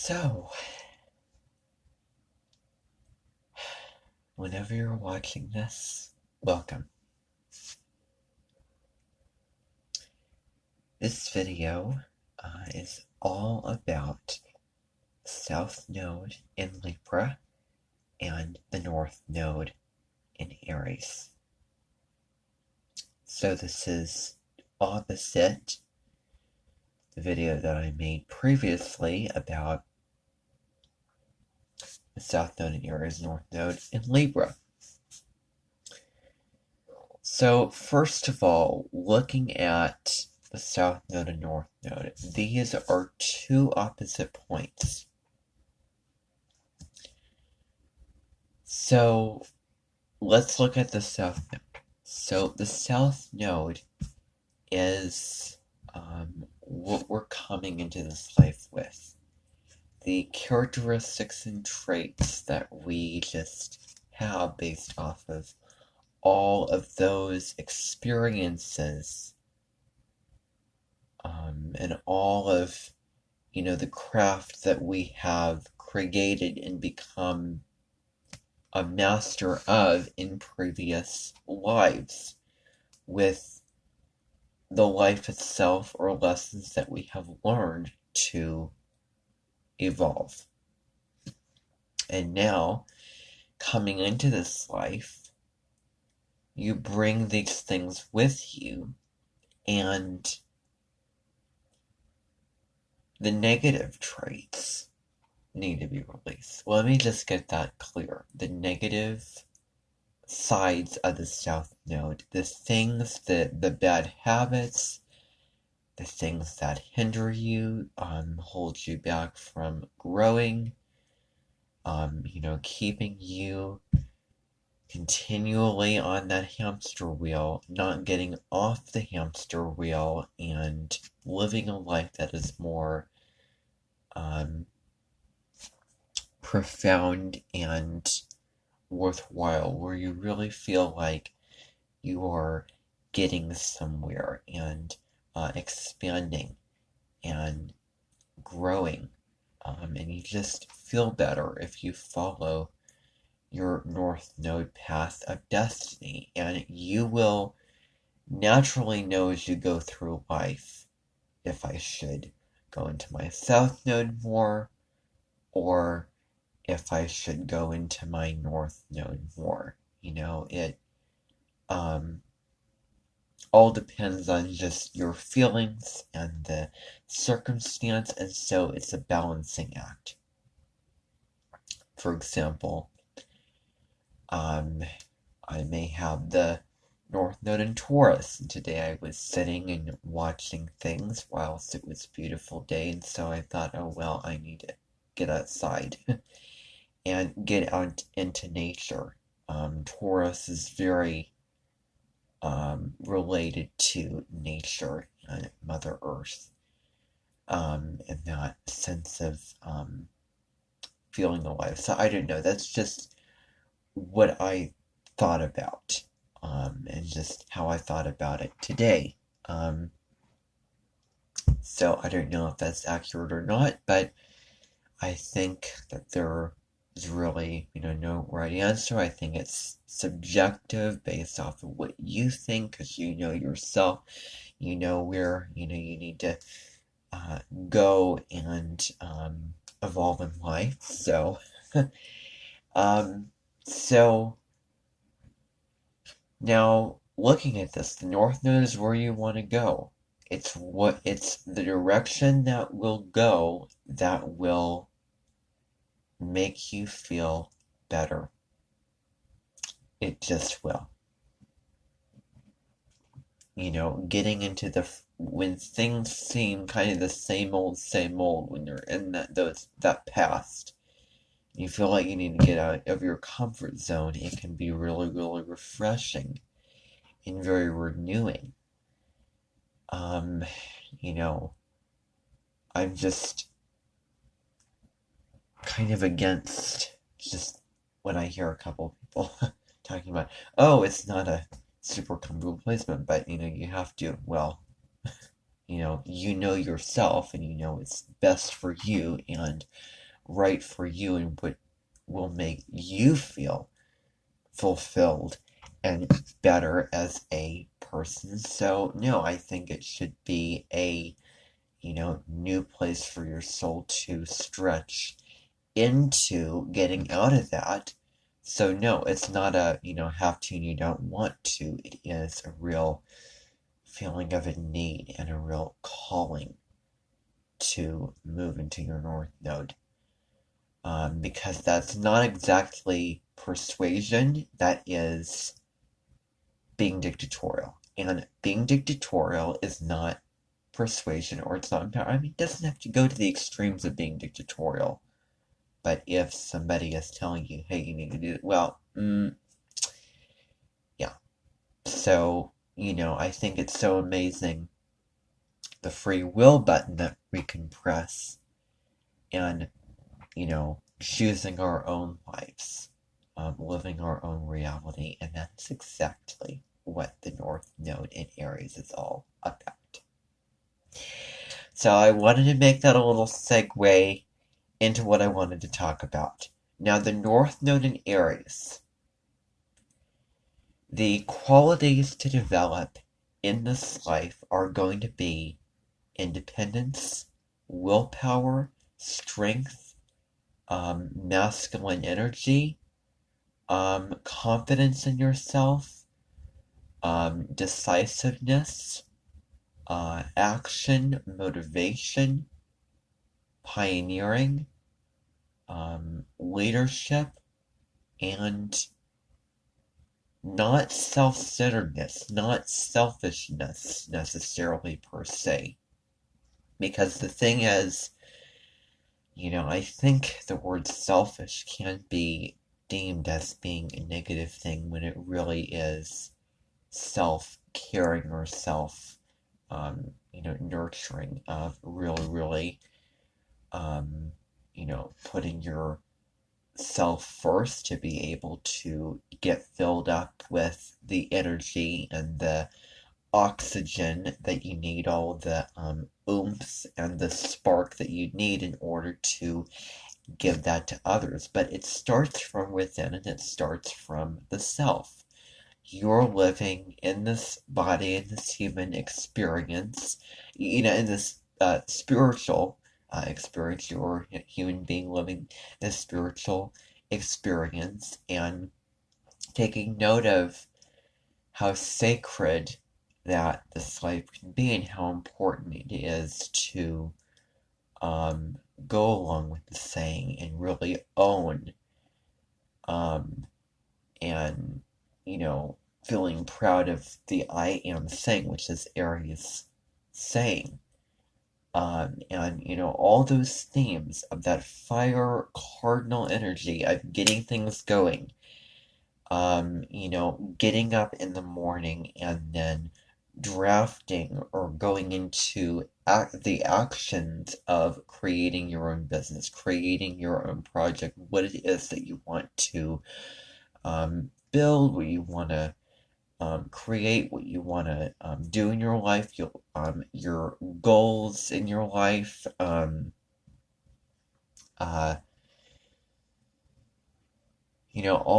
So, whenever you're watching this, welcome. This video is all about the South Node in Libra and the North Node in Aries. So this is opposite the video that I made previously about the South Node in Aries, North Node in Libra. So first of all, looking at the South Node and North Node, these are two opposite points. So let's look at the South Node. So the South Node is what we're coming into this life with. The characteristics and traits that we just have based off of all of those experiences and all of, the craft that we have created and become a master of in previous lives, with the life itself or lessons that we have learned to evolve. And now, coming into this life, you bring these things with you, and the negative traits need to be released. Let me just get that clear. The negative sides of the South Node, the things that, the bad habits, the things that hinder you, hold you back from growing, keeping you continually on that hamster wheel, not getting off the hamster wheel, and living a life that is more profound and worthwhile, where you really feel like you are getting somewhere and expanding and growing, and you just feel better if you follow your North Node path of destiny, and you will naturally know as you go through life if I should go into my South Node more, or if I should go into my North Node more. It all depends on just your feelings and the circumstance, and so it's a balancing act. For example, I may have the North Node in Taurus, and today I was sitting and watching things whilst it was a beautiful day, and so I thought, oh well, I need to get outside and get out into nature. Taurus is very related to nature and Mother Earth, and that sense of feeling alive. So I don't know, that's just what I thought about, and just how I thought about it today. So I don't know if that's accurate or not, but I think that there is really, no right answer. I think it's subjective based off of what you think, because you know yourself, you know where, you need to go and evolve in life. So, so now looking at this, the North Node is where you want to go. It's the direction that will go that will make you feel better. It just will. Getting into when things seem kind of the same old, when you're in that past, you feel like you need to get out of your comfort zone. It can be really, really refreshing and very renewing. I'm just kind of against just when I hear a couple people talking about, oh, it's not a super comfortable placement, but you have to, well, you know yourself, and it's best for you, and right for you and what will make you feel fulfilled and better as a person. So, no, I think it should be a, new place for your soul to stretch into getting out of that. So, no, it's not a, have to and you don't want to. It is a real feeling of a need and a real calling to move into your North Node. Because that's not exactly persuasion, that is being dictatorial. And being dictatorial is not persuasion, or it's not, I mean, it doesn't have to go to the extremes of being dictatorial. But if somebody is telling you, hey, you need to do it, well, yeah. So, I think it's so amazing the free will button that we can press and, choosing our own lives, living our own reality. And that's exactly what the North Node in Aries is all about. So I wanted to make that a little segue into what I wanted to talk about. Now, the North Node in Aries, the qualities to develop in this life are going to be independence, willpower, strength, masculine energy, confidence in yourself, decisiveness, action, motivation, pioneering, leadership, and not self-centeredness, not selfishness necessarily per se. Because the thing is, I think the word selfish can be deemed as being a negative thing when it really is self-caring or nurturing of really, really, putting yourself first to be able to get filled up with the energy and the oxygen that you need, all the oomph and the spark that you need in order to give that to others. But it starts from within and it starts from the self. You're living in this body, in this human experience, in this spiritual experience. You're a human being living this spiritual experience and taking note of how sacred that this life can be and how important it is to go along with the saying and really own and feeling proud of the I am saying, which is Aries saying. And all those themes of that fire cardinal energy of getting things going, getting up in the morning and then drafting or going into the actions of creating your own business, creating your own project, what it is that you want to build, what you want to create, what you want to do in your life, your goals in your life, all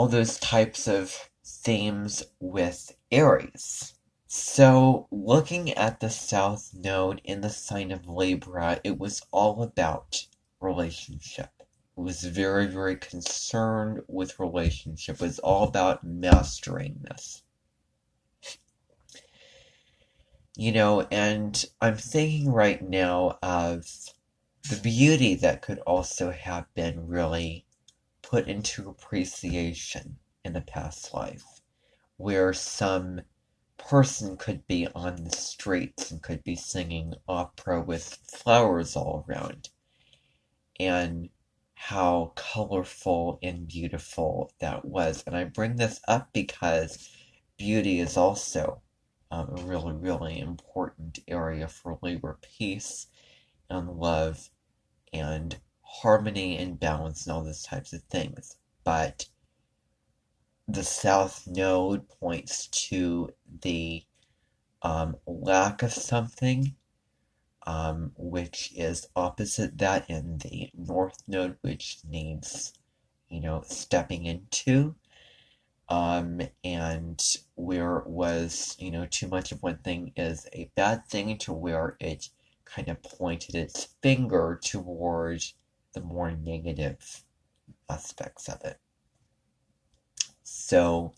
those types of themes with Aries. So, looking at the South Node in the sign of Libra, it was all about relationship. It was very, very concerned with relationship. It was all about mastering this. And I'm thinking right now of the beauty that could also have been really put into appreciation in a past life, where some person could be on the streets and could be singing opera with flowers all around, and how colorful and beautiful that was. And I bring this up because beauty is also a really, really important area for Libra: peace and love and harmony and balance and all those types of things. But the South Node points to the lack of something, which is opposite that in the North Node, which needs, stepping into. And where was, too much of one thing is a bad thing, to where it kind of pointed its finger towards the more negative aspects of it. So,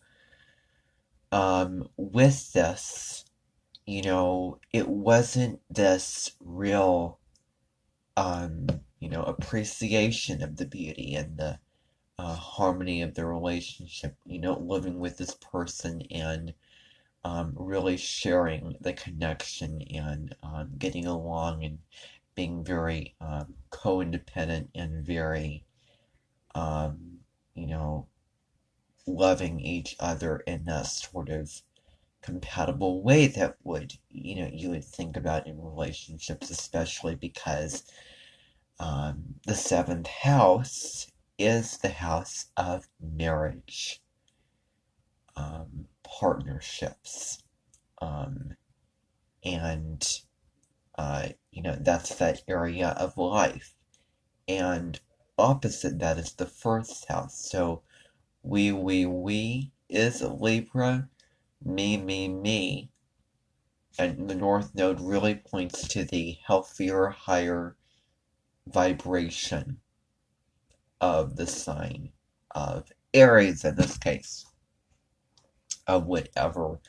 with this, it wasn't this real, appreciation of the beauty and the harmony of the relationship, living with this person and really sharing the connection and getting along and being very co-independent and very, um, you know, loving each other in a sort of compatible way that would, you would think about in relationships, especially because the seventh house is the house of marriage, partnerships, um, and that's that area of life. And opposite that is the first house. So we is Libra, me, and the North Node really points to the healthier, higher vibration of the sign of Aries in this case, of whatever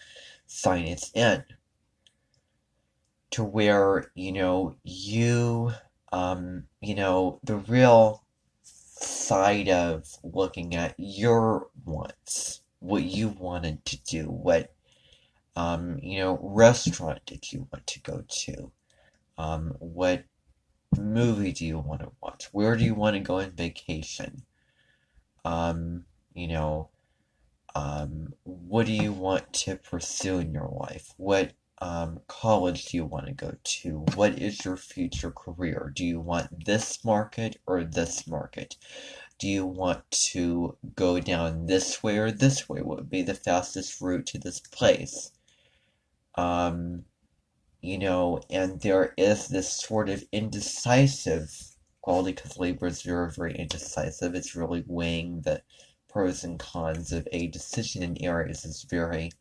sign it's in, to where, the real side of looking at your wants, what you wanted to do, what, restaurant did you want to go to, what movie do you want to watch, where do you want to go on vacation, um, you know, what do you want to pursue in your life? What college do you want to go to? What is your future career? Do you want this market or this market? Do you want to go down this way or this way? What would be the fastest route to this place? Um, and there is this sort of indecisive quality, because Libra is very, very indecisive. It's really weighing the pros and cons of a decision, in Aries is very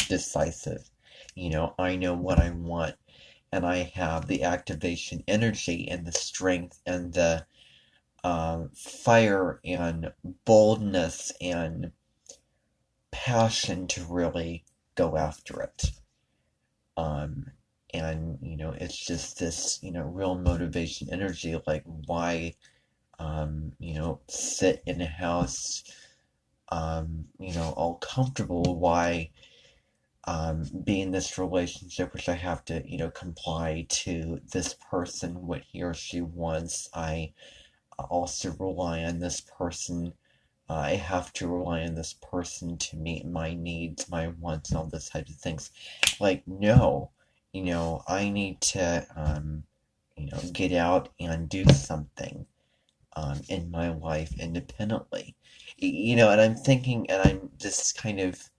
decisive. I know what I want, and I have the activation energy and the strength and the fire and boldness and passion to really go after it. Um, and it's just this real motivation energy, like why sit in a house all comfortable, why be in this relationship which I have to comply to this person, what he or she wants. I also rely on this person. I have to rely on this person to meet my needs, my wants, and all this type of things. Like, no, I need to, get out and do something in my life independently. And I'm thinking, and I'm just kind of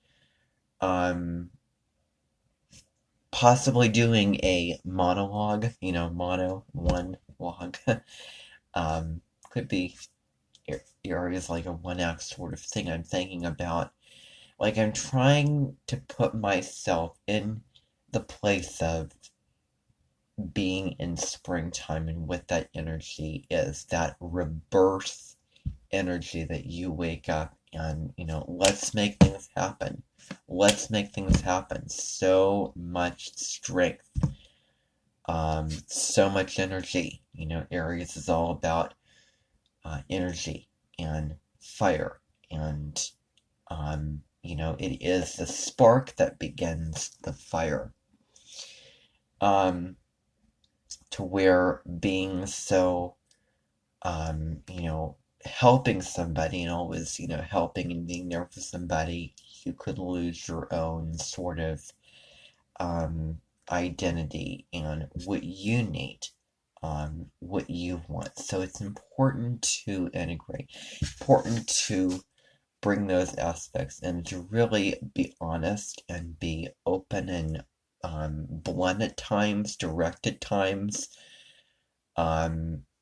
possibly doing a monologue, one log. Could be areas like a one act sort of thing. I'm thinking about, like, I'm trying to put myself in the place of being in springtime and what that energy is, that rebirth energy that you wake up and, let's make things happen. Let's make things happen. So much strength, so much energy. Aries is all about energy and fire, and it is the spark that begins the fire. To where being so, helping somebody and always, helping and being there for somebody, you could lose your own sort of identity and what you need, what you want. So it's important to integrate, important to bring those aspects and to really be honest and be open and blunt at times, direct at times,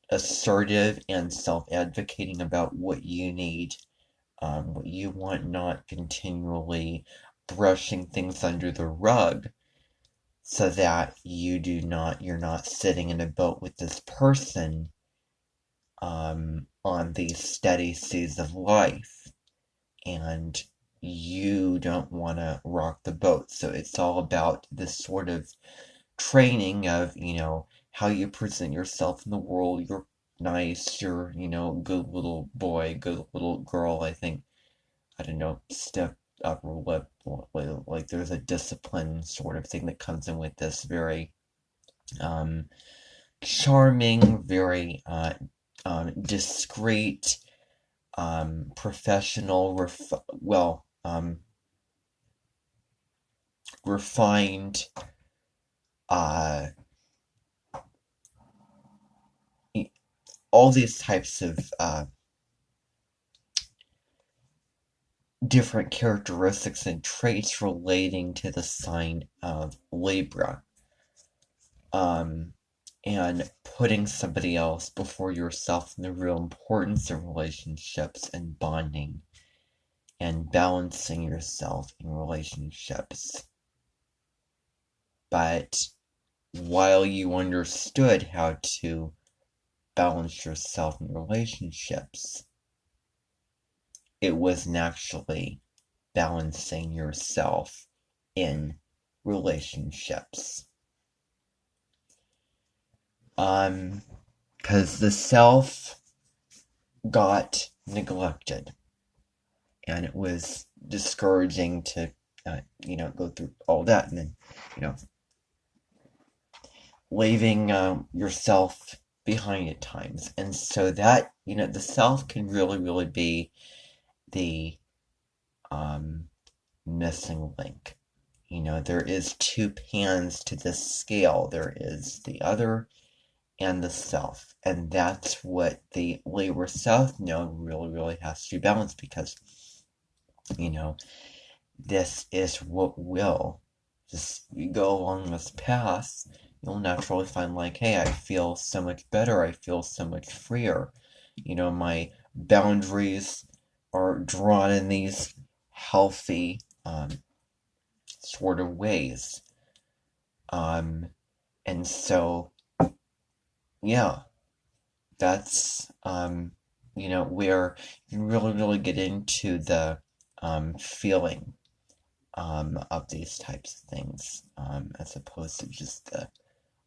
assertive and self-advocating about what you need, what you want, not continually brushing things under the rug so that you're not sitting in a boat with this person on these steady seas of life, and you don't want to rock the boat. So it's all about this sort of training of, how you present yourself in the world. You're nice, you're, good little boy, good little girl. I think, I don't know, step upper lip, like there's a discipline sort of thing that comes in with this very charming, very discreet, professional, refined, uh, all these types of different characteristics and traits relating to the sign of Libra. And putting somebody else before yourself, and the real importance of relationships and bonding and balancing yourself in relationships. But while you understood how to balance yourself in relationships, it wasn't actually balancing yourself in relationships. Because the self got neglected, and it was discouraging to, go through all that, and then, leaving yourself behind at times. And so that, the self can really, really be the missing link. There is two pans to this scale. There is the other and the self. And that's what the Libra self node really, really has to balance, because, this is what will, just you go along this path, you'll naturally find, like, hey, I feel so much better, I feel so much freer. My boundaries are drawn in these healthy sort of ways. And so, yeah, that's, where you can really, really get into the feeling of these types of things, as opposed to just the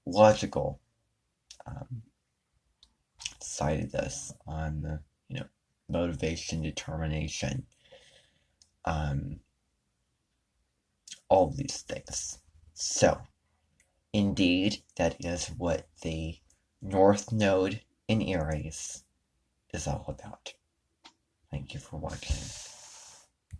logical side of this on the, motivation, determination, all of these things. So, indeed, that is what the North Node in Aries is all about. Thank you for watching.